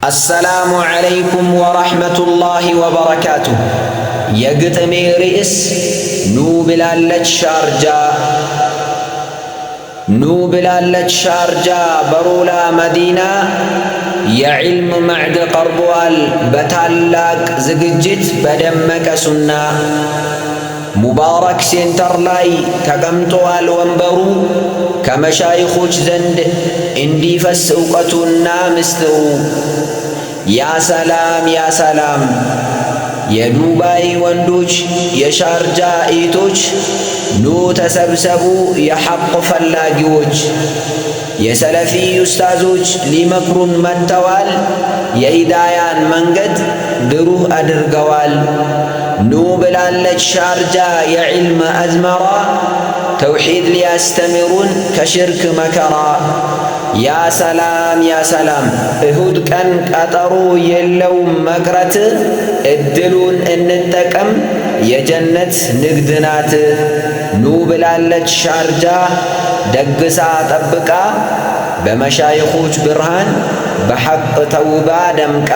السلام عليكم ورحمة الله وبركاته. يقتمي رئيس نوبلالة شارجة برولا مدينة يعلم معد قربوال بتالاك زقجت بدمك سنة ሙባረክ ሴንተር ላይ ተቀምጧል ወንበሩ ከመሻይኾች ዘንድ እንዲፈስ ዕውቀቱና ምስጢሩ። ያ ሰላም ያ ሰላም የዱባይ ወንዶች የሻርጃ እህቶች ኑ ተሰብሰቡ የሐቅ ፈላጊዎች። የሰለፊ ኡስታዞች ሊመክሩን መጥተዋል፣ የሂዳያን መንገድ ብሩህ አድርገዋል። ኑ ብላለች ሻርጃ የዕልም አዝመራ ተውሒድ ሊያስተምሩን ከሽርክ መከራ። ያ ሰላም ያ ሰላም እሁድ ቀን ቀጠሮ የለውም መቅረት፣ እድሉን እንጠቀም የጀነት ንግድ ናት። ኑ ብላለች ሻርጃ ደግሳ ጠብቃ በመሻይኾች ብርሃን በሐቅ ተውባ ደምቃ።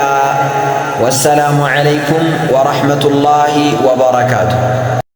ወሰላሙ ዓለይኩም ወረሕመቱላሂ ወበረካቱሁ።